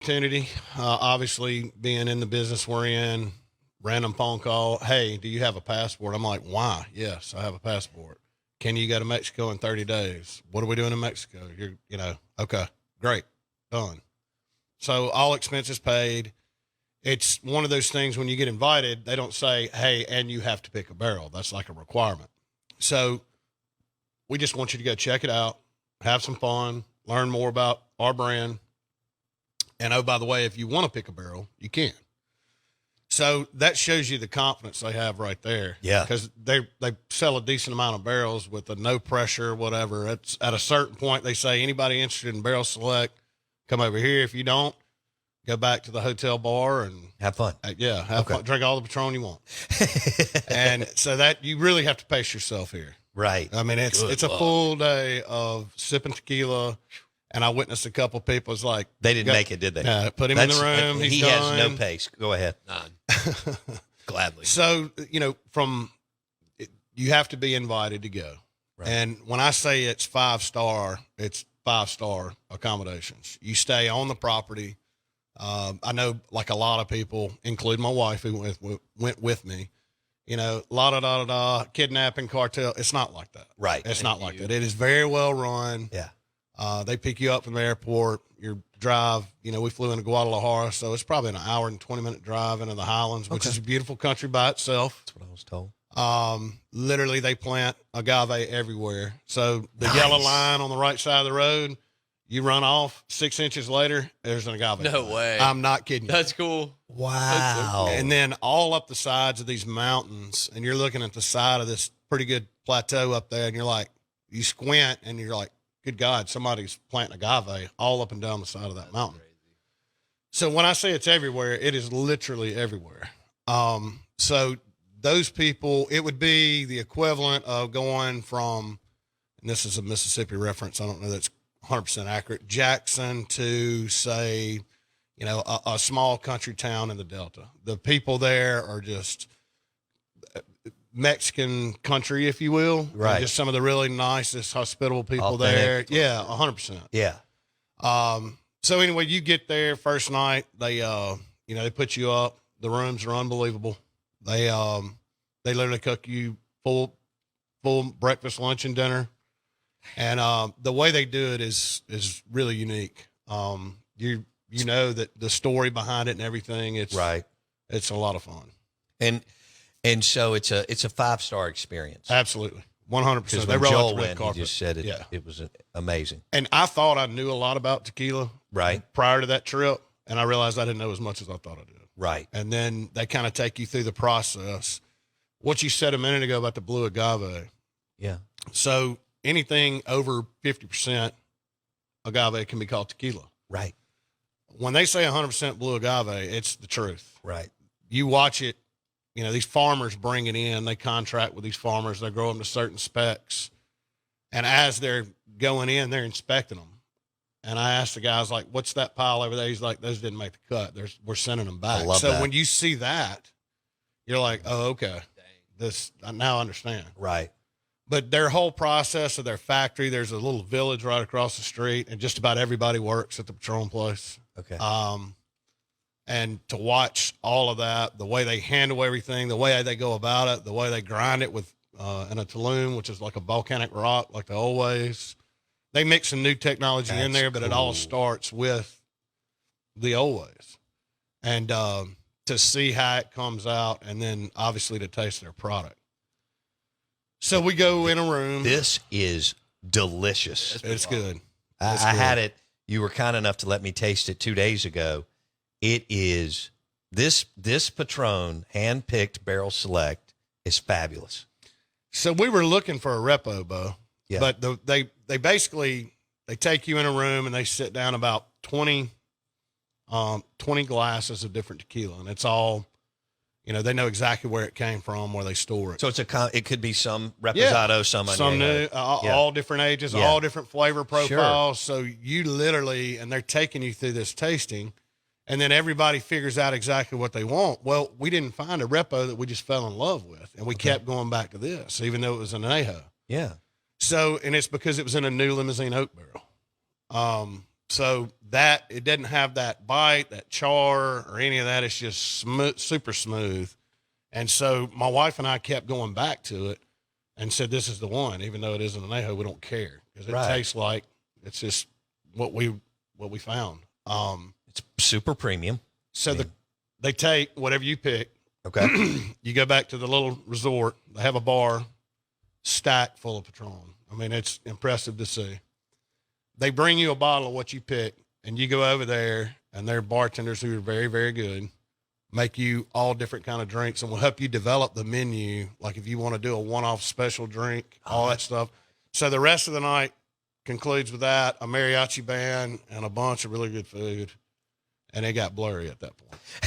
opportunity. Obviously, being in the business we're in, random phone call. Hey, do you have a passport? I'm like, why? Yes, I have a passport. Can you go to Mexico in 30 days? What are we doing in Mexico? Okay, great, done. So all expenses paid. It's one of those things when you get invited, they don't say, hey, and you have to pick a barrel. That's like a requirement. So we just want you to go check it out, have some fun, learn more about our brand. And oh, by the way, if you want to pick a barrel, you can. So that shows you the confidence they have right there. Yeah. Because they sell a decent amount of barrels with a no pressure, whatever. It's at a certain point, they say, anybody interested in Barrel Select, come over here. If you don't, go back to the hotel bar and have fun. Have fun. Drink all the Patron you want. And so that you really have to pace yourself here. Right. I mean, it's a full day of sipping tequila. And I witnessed a couple people. It's like they didn't make it, did they? Put him in the room. He has no pace. Go ahead. None. Gladly. So you have to be invited to go. Right. And when I say it's 5-star, it's 5-star accommodations. You stay on the property. I know, like a lot of people, including my wife who went with me. Kidnapping, cartel. It's not like that. Right. It's not like that. It is very well run. Yeah. They pick you up from the airport, your drive, we flew into Guadalajara, so it's probably an hour and 20-minute drive into the Highlands, which is a beautiful country by itself. That's what I was told. Literally they plant agave everywhere. So the yellow line on the right side of the road, you run off 6 inches later, there's an agave. No way. I'm not kidding you. That's cool. Wow. That's so cool. And then all up the sides of these mountains, and you're looking at the side of this pretty good plateau up there, and you're like, you squint and you're like, good God, somebody's planting agave all up and down the side of that mountain. Crazy. So when I say it's everywhere, it is literally everywhere. So those people, it would be the equivalent of going from, and this is a Mississippi reference, I don't know that's 100% accurate, Jackson to, say, a small country town in the Delta. The people there are just Mexican country, if you will. Right. Just some of the really nicest, hospitable people there. Yeah, 100%. Yeah. So anyway, you get there first night. They, they put you up. The rooms are unbelievable. They literally cook you full breakfast, lunch, and dinner. And the way they do it is really unique. You know that the story behind it and everything. It's right. It's a lot of fun. And so it's a 5-star experience. Absolutely. 100%. They roll out the red carpet. He just said it. Yeah. It was amazing. And I thought I knew a lot about tequila. Right. Prior to that trip. And I realized I didn't know as much as I thought I did. Right. And then they kind of take you through the process. What you said a minute ago about the blue agave. Yeah. So anything over 50% agave can be called tequila. Right. When they say 100% blue agave, it's the truth. Right. You watch it. These farmers bring it in. They contract with these farmers. They grow them to certain specs. And as they're going in, they're inspecting them. And I asked the guys, like, what's that pile over there? He's like, those didn't make the cut. We're sending them back. I love that. When you see that, you're like, oh, okay. I now understand. Right. But their whole process of their factory, there's a little village right across the street, and just about everybody works at the Patron place. Okay. And to watch all of that, the way they handle everything, the way they go about it, the way they grind it with in a tulum, which is like a volcanic rock, like the old ways. They mix some new technology in there, but it all starts with the old ways. And to see how it comes out, and then obviously to taste their product. So we go in a room. This is delicious. It's good. I had it. You were kind enough to let me taste it 2 days ago. It is this Patron hand-picked Barrel Select is fabulous. So we were looking for a repo, Bo. Yeah. But they basically take you in a room and they sit down about 20 glasses of different tequila, and it's all, they know exactly where it came from, where they store it. So it could be some reposado, some new, all different ages, all different flavor profiles. Sure. So you literally, and they're taking you through this tasting, and then everybody figures out exactly what they want. Well, we didn't find a repo that we just fell in love with, and we kept going back to this, even though it was an añejo. Yeah. So, and it's because it was in a new limousine oak barrel. So that it didn't have that bite, that char, or any of that. It's just smooth, super smooth. And so my wife and I kept going back to it and said, this is the one, even though it isn't an ajo, we don't care because it Right. tastes like it's just what we found. It's super premium. So they take whatever you pick. Okay. You go back to the little resort. They have a bar stacked full of Patron. I mean, it's impressive to see. They bring you a bottle of what you pick, and you go over there, and they're bartenders who are very, very good, make you all different kind of drinks, and will help you develop the menu. Like if you want to do a one-off special drink, all that stuff. So the rest of the night concludes with that, a mariachi band, and a bunch of really good food. And it got blurry at that point.